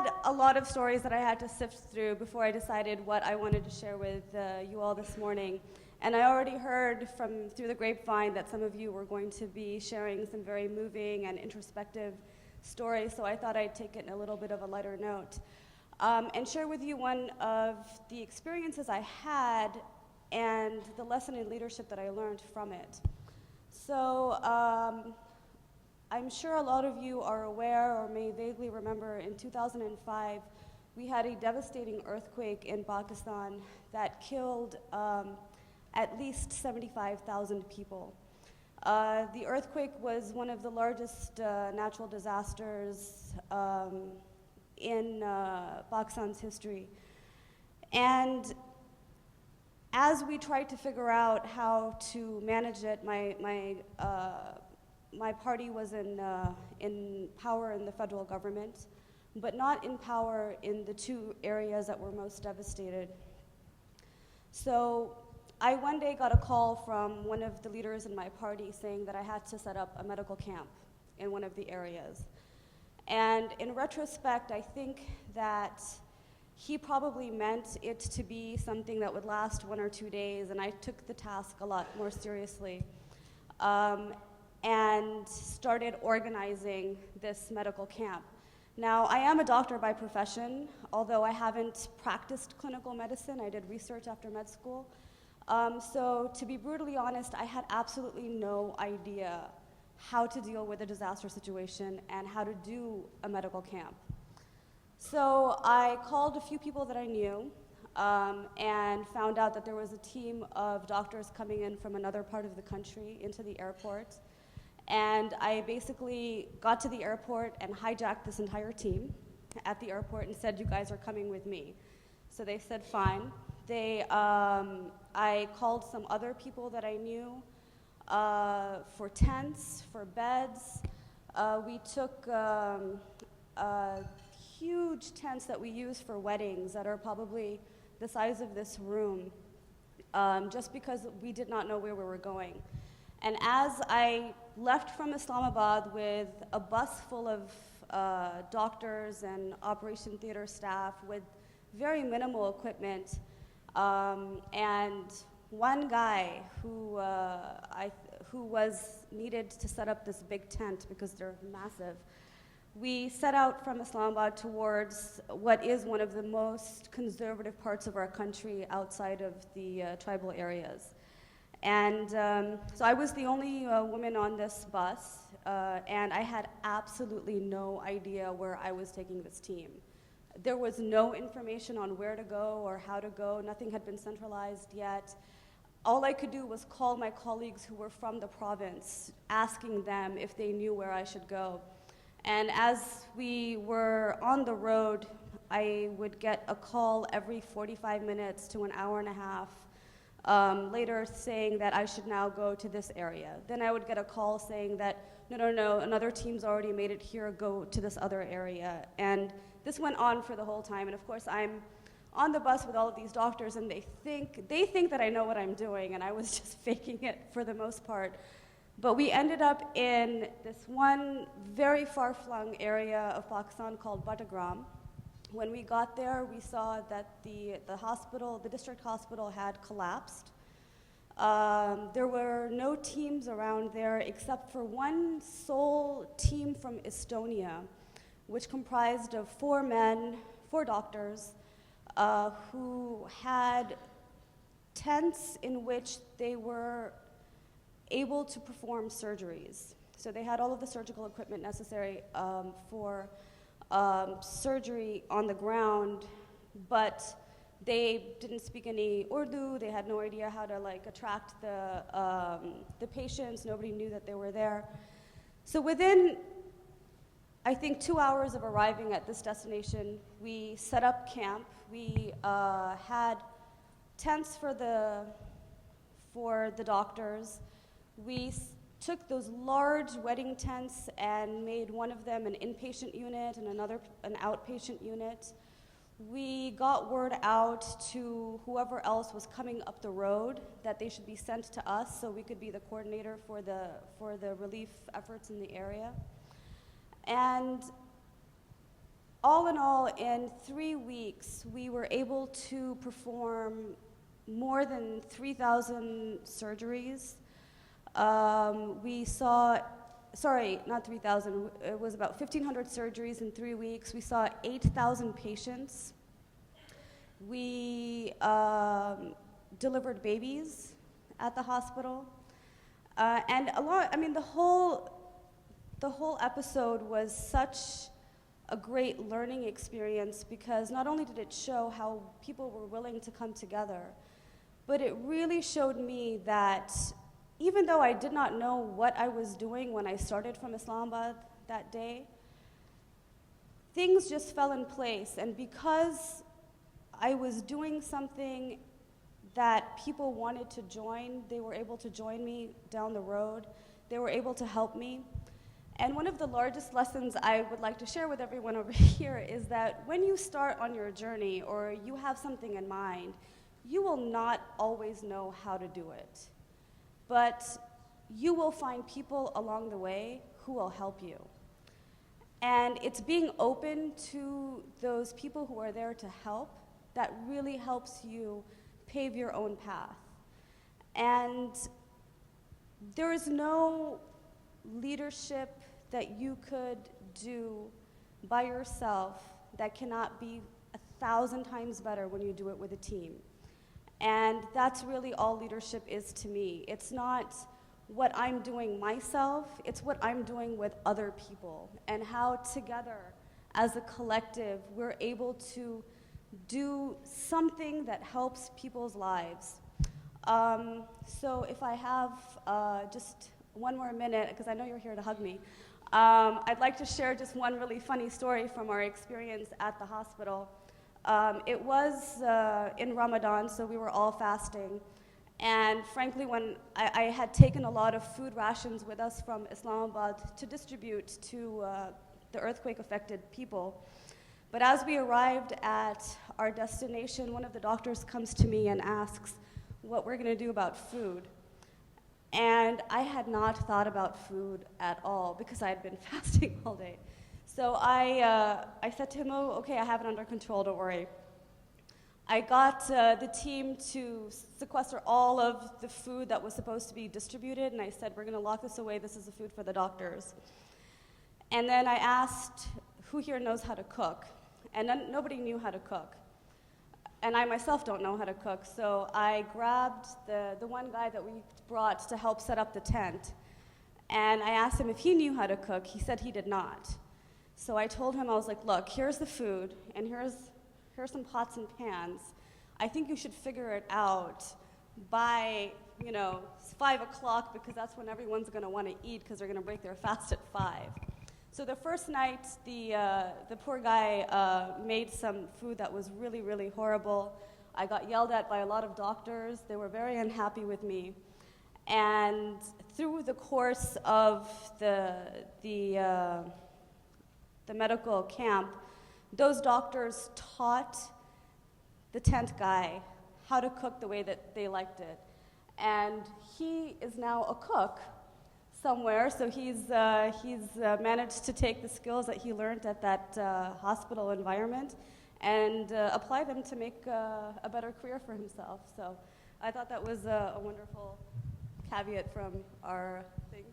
had a lot of stories that I had to sift through before I decided what I wanted to share with you all this morning. And I already heard through the grapevine that some of you were going to be sharing some very moving and introspective stories, so I thought I'd take it in a little bit of a lighter note and share with you one of the experiences I had and the lesson in leadership that I learned from it. So I'm sure a lot of you are aware or may vaguely remember in 2005, we had a devastating earthquake in Pakistan that killed at least 75,000 people. The earthquake was one of the largest natural disasters in Pakistan's history. And as we tried to figure out how to manage it, my party was in power in the federal government, but not in power in the two areas that were most devastated. So I one day got a call from one of the leaders in my party saying that I had to set up a medical camp in one of the areas. And in retrospect, I think that he probably meant it to be something that would last 1 or 2 days, and I took the task a lot more seriously and started organizing this medical camp. Now, I am a doctor by profession, although I haven't practiced clinical medicine. I did research after med school. So to be brutally honest, I had absolutely no idea how to deal with a disaster situation and how to do a medical camp. So I called a few people that I knew and found out that there was a team of doctors coming in from another part of the country into the airport. And I basically got to the airport and hijacked this entire team at the airport and said, "You guys are coming with me." So they said, fine. I called some other people that I knew for tents, for beds. We took huge tents that we use for weddings that are probably the size of this room, just because we did not know where we were going. And as I left from Islamabad with a bus full of doctors and operation theater staff with very minimal equipment, and one guy who was needed to set up this big tent because they're massive, we set out from Islamabad towards what is one of the most conservative parts of our country outside of the tribal areas. And so I was the only woman on this bus, and I had absolutely no idea where I was taking this team. There was no information on where to go or how to go. Nothing had been centralized yet. All I could do was call my colleagues who were from the province, asking them if they knew where I should go. And as we were on the road, I would get a call every 45 minutes to an hour and a half later saying that I should now go to this area. Then I would get a call saying that, no, another team's already made it here, go to this other area. And this went on for the whole time. And of course, I'm on the bus with all of these doctors, and they think that I know what I'm doing, and I was just faking it for the most part. But we ended up in this one very far-flung area of Pakistan called Battagram. When we got there, we saw that the district hospital had collapsed. There were no teams around there except for one sole team from Estonia, which comprised of 4 men, 4 doctors, who had tents in which they were able to perform surgeries. So they had all of the surgical equipment necessary for surgery on the ground, but they didn't speak any Urdu. They had no idea how to attract the patients. Nobody knew that they were there. So within, I think, 2 hours of arriving at this destination, we set up camp. We had tents for the doctors. We took those large wedding tents and made one of them an inpatient unit and another an outpatient unit. We got word out to whoever else was coming up the road that they should be sent to us so we could be the coordinator for the relief efforts in the area. And all in all, in 3 weeks, we were able to perform more than 3,000 surgeries. We saw, sorry, not 3,000, it was about 1,500 surgeries in 3 weeks. We saw 8,000 patients. We delivered babies at the hospital. And a lot, I mean, the whole episode was such a great learning experience, because not only did it show how people were willing to come together, but it really showed me that even though I did not know what I was doing when I started from Islamabad that day, things just fell in place. And because I was doing something that people wanted to join, they were able to join me down the road. They were able to help me. And one of the largest lessons I would like to share with everyone over here is that when you start on your journey or you have something in mind, you will not always know how to do it. But you will find people along the way who will help you. And it's being open to those people who are there to help that really helps you pave your own path. And there is no leadership that you could do by yourself that cannot be 1,000 times better when you do it with a team. And that's really all leadership is to me. It's not what I'm doing myself, it's what I'm doing with other people, and how together as a collective we're able to do something that helps people's lives. So if I have just one more minute, because I know you're here to hug me, I'd like to share just one really funny story from our experience at the hospital. It was in Ramadan, so we were all fasting. And frankly, when I had taken a lot of food rations with us from Islamabad to distribute to the earthquake-affected people. But as we arrived at our destination, one of the doctors comes to me and asks what we're going to do about food. And I had not thought about food at all because I had been fasting all day. So I said to him, oh, okay, I have it under control, don't worry. I got the team to sequester all of the food that was supposed to be distributed, and I said, we're going to lock this away, this is the food for the doctors. And then I asked who here knows how to cook, and then nobody knew how to cook. And I myself don't know how to cook, so I grabbed the one guy that we brought to help set up the tent, and I asked him if he knew how to cook. He said he did not. So I told him, I was like, look, here's the food, and here's some pots and pans. I think you should figure it out by, 5 o'clock, because that's when everyone's going to want to eat, because they're going to break their fast at 5. So the first night, the poor guy made some food that was really, really horrible. I got yelled at by a lot of doctors. They were very unhappy with me. And through the course of the medical camp, those doctors taught the tent guy how to cook the way that they liked it. And he is now a cook somewhere, so he's managed to take the skills that he learned at that hospital environment and apply them to make a better career for himself. So I thought that was a wonderful caveat from our thing.